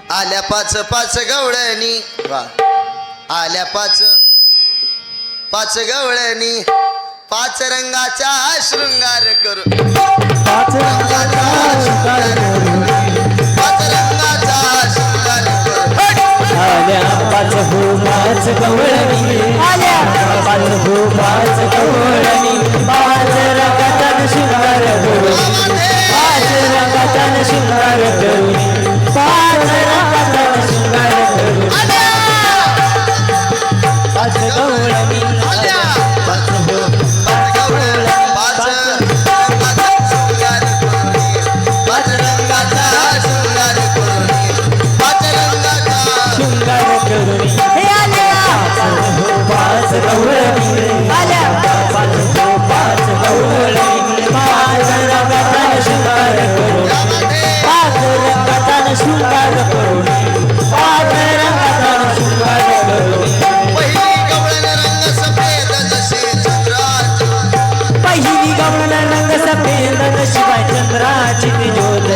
आल्या पाच पाच गवळणी वा आल्या पाच पाच गवळणी पाच रंगाचा शृंगार करू पाच रंगाचा शृंगार करू पाच रंगाचा शृंगार करू आल्या पाच हो पाच गवळणी आल्या पाच हो पाच गवळणी पाच रंगाचा शृंगार करू पाच रंगाचा शृंगार करू पाच रंगाचा शृंगार करू पाच गवळणी आल्या पाच हो पाच गवळणी पाच रंगाचा शृंगार करू पाच रंगाचा शृंगार करू पाच रंगाचा शृंगार करून हे आल्या पाच गवळणी आल्या पाच पाच गवळणी पाच रंगाचा शृंगार करून पाच रंगाचा शृंगार करून पाच रंगाचा शृंगार करून पहिली गवळण रंग सफेद जसे चंद्राची पहिली गवळण रंग सफेद शिवाय चंद्राची ज्योत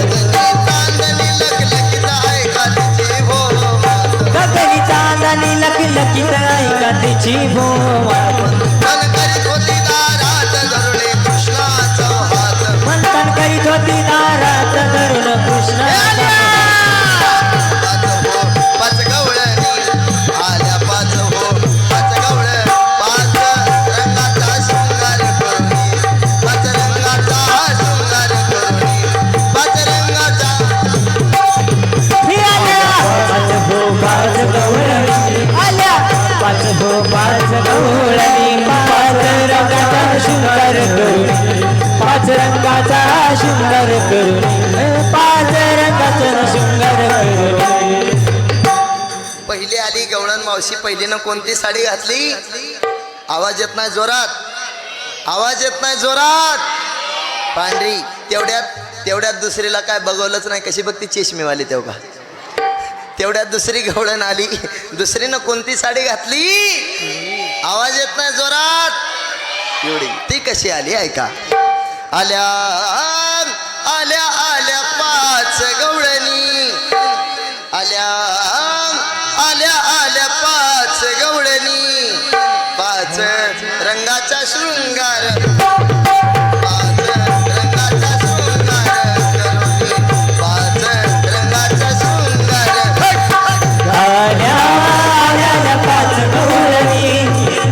चांदणी लखलखीत ऐका तिची भोवत गगनी चांदणी लखलखीत ऐका तिची भोवत मन करीत होती दारात धरुणे कृष्णाचा हात मंथन करीत होती दारात धरून कृष्णाचा पाच गवळणी आल्या पाच हो पाच गवळ पाच रंगाचा शृंगार करून पाच रंगाचा शृंगार करून पाच रंगाचा हे आल्या पाच हो पाच गवळणी आल्या पाच हो पाच गवळणी पाच रंगाचा शृंगार करून पाच रंगाचा शृंगार करून पाच रंगाचा शृंगार करून पहिली आली गवळण मावशी पहिलीनं कोणती साडी घातली आवाज येत नाही जोरात आवाज येत नाही जोरात पांढरी तेवढ्यात दुसरीला काय बघवलंच नाही कशी बघ ती चष्मेवाली तेव्हा तेवढ्यात दुसरी गवळण आली दुसरीनं कोणती साडी घातली आवाज येत नाही जोरात एवढी ती कशी आली ऐका आल्या आल्या आल्या पाच गवळणी आल्या आल्या आल्या पाच गवळणी पाच रंगाचा शृंगार पाच रंगाचा शृंगार करून पाच रंगाचा शृंगार आल्या आल्या पाच गवळणी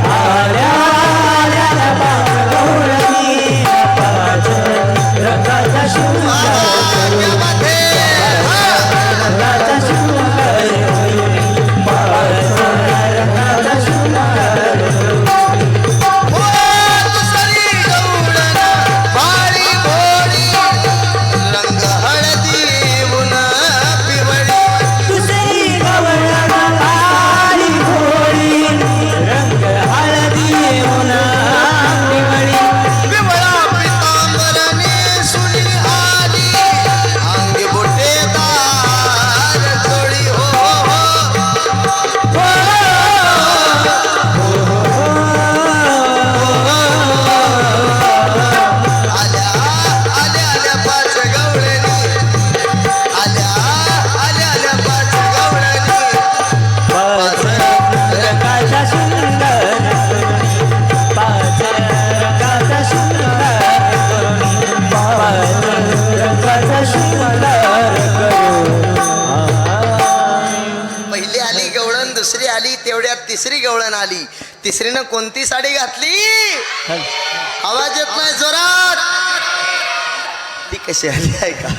आल्या आल्या पाच गवळणी पाच रंगाचा शृंगार करून रंगाचा शृंगार करून पाच रंगाचा शृंगार करून दुसरी गवळण बाळी भोळी रंग हळदी उन पिवळी दुसरी गवळण काळी भोळी रंग हळदी उन्हा पिवळी पिवळा पितांबरने सुनी आली अंगी बुटेदार चोळी हो आल्या आल्या आल्या पाच गवळणी आल्या आल्या आल्या पाच गवळणी पाच रंगाचा शृंगार करून पाच रंगाचा शृंगार करून पाच रंगाचा शृंगार करून पहिली आली गवळण दुसरी आली तेवढ्यात तिसरी गवळण आली तिसरीनं कोणती साडी घातली आवाज येत नाही जोरात ती कशी आली आहे का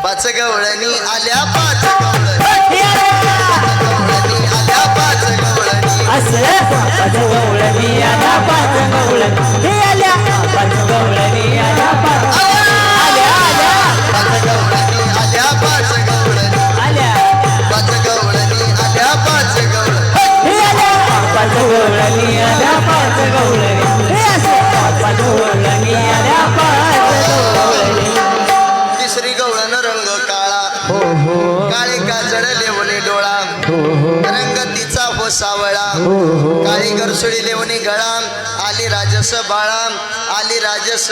पाच गवळणी आल्या पाच गवळणी आल्या पाच गवळणी असं पाच गवळणी आल्या पाच गवळणी हे आल्या पाच गवळणी आल्या पाच आल्या आल्या पाच गवळणी आल्या पाच गवळणी आल्या पाच गवळणी आल्या पाच गवळणी हे आल्या पाच गवळणी आल्या पाच गवळणी हे असं पाच गवळणी आल्या पाच गवळणी तिसरी गवळण रंग काळा हो हो काळी काजळ लेवणे डोळा रंग तिचा हो सावळा काळी गरसुडी लेवणी गळा आली राजस बाळा आली राजस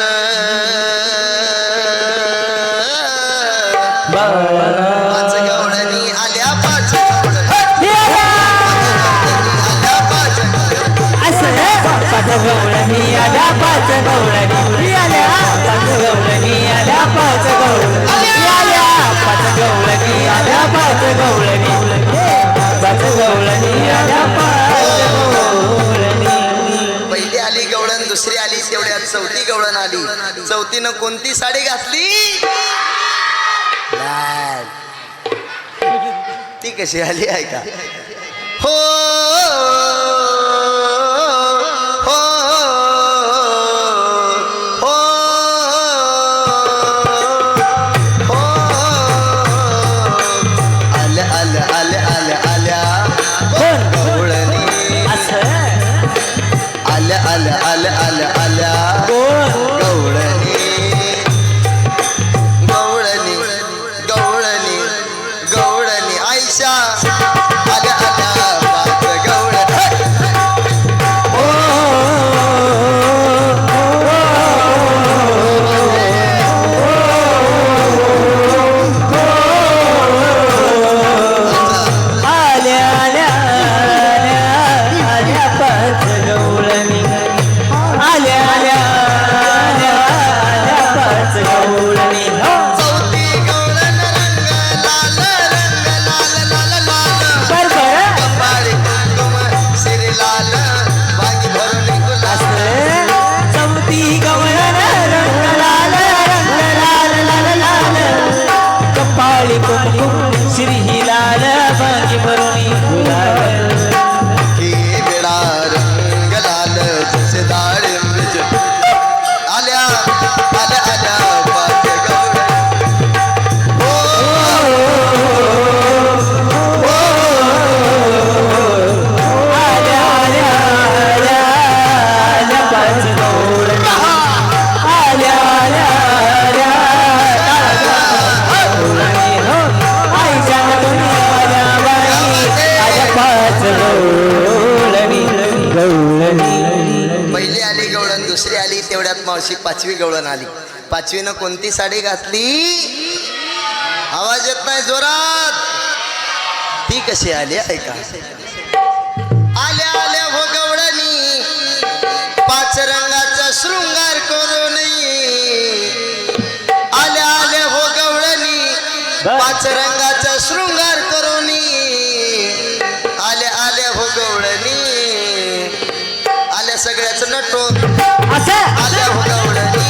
पाच गवळणी आल्या पाच गवळणी पाच गवळणी आल्या पाच गवळणी पहिली आली गवळण दुसरी आली तेवढ्यात चौथी गवळण आली चौथीनं कोणती साडी घातली लाल. ती कशी आली आहे का हो हो हो हो आल्या आल्या आल्या आल्या आल्या गवळणी असं आल्या आल्या आल्या आल्या आल्या कोण गवळणी गवळणी गवळणी गवळणी आयशा आल्या आल्या पाच गवळण आल्या आल्या आल्या पाच गवळणी आल्या आल्या आल्या पाच गवळणी चौथी गवळण रंग लाल रंग लाल लाल लाल बरोबर कपाळी कुंकुम शिरी लाल वांगी भरून गुलाल चौथी गवळण रंग लाल लाल लाल कपाळी कुंकुम श्री लाल बागी भरुणी गुलाल ही वेळा रंग लाल जसे डाळिंब आल्या आल्या आल्या पाच गवळण हो आल्या आल्या आल्या आल्या पाच गवळणी आल्या आल्या आल्या गवळणी हो आईच्या दुनियाला बाई आल्या पाच गवळणी गवळणी पहिली आली गवळण दुसरी आली तेवढ्यात मावशी पाचवी गवळण आली पाचवीनं कोणती साडी घातली आवाज येत नाही जोरात ती कशी आली ऐका आल्या आल्या हो गवळणी पाच रंगाचा शृंगार करून आल्या आल्या हो गवळणी पाच रंगाचा शृंगार करून आल्या आल्या हो गवळणी आल्या सगळ्याच नटून असं आल्या हो गवळणी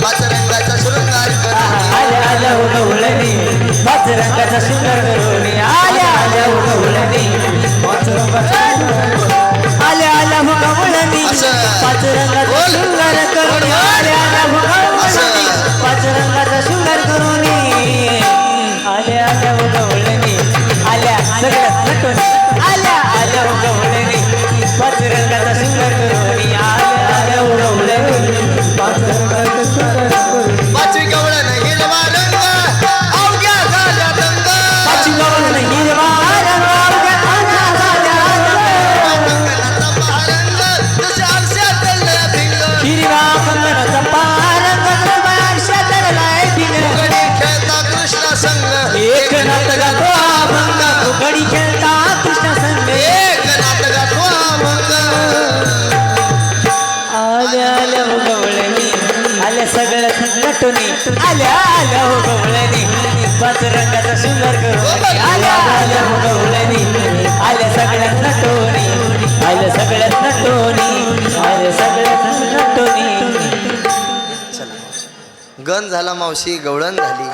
पाच रंगाचा शृंगार करून आल्या आल्या गवळणी पाच रंगाचा सुंदर करून आल्या आल्या गवळणी पाच रंगाचा आल्या आल्या गवळणी पाच रंगाचा सुंदर करून आल्या आल्या गवळणी पाच रंगाचा सुंदर करून आल्या आल्या गवळणी आल्या सगळ्या नटून आल्या आल्या गवळणी पाच रंगाचा सुंदर करून आल्या आल्या गवळणी पाच रंगाचा सुंदर करून पाचवी गवळण हिरवा रंग अवघ्या झाल्या दंग पाचवी गवळण हिरवा रंग अवघ्या झाल्या दंग. कंकणाचा पारंग जसे आरशातल्या भिंग हिरवा कंगणाचा पारंग जसा धरलाय भिंग. गडी खेळता कृष्ण संग एक नात गातो अभंग फुगडी खेळता कृष्ण संग एक नाट गाठवा मग आल्या आल्या हो गवळणी आल्या सगळ्या नटुनी आल्या आल्या हो गवळणी पाच रंगाचा सुंदर करून आल्या आल्या हो गवळणी आल्या सगळ्यात नटुनी आल्या सगळ्यात नटुनी आल्या सगळ्यात नटुनी गण झाला मावशी गवळण झाली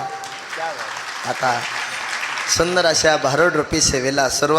आता सुंदर अशा भारुड रूपी सेवेला सर्व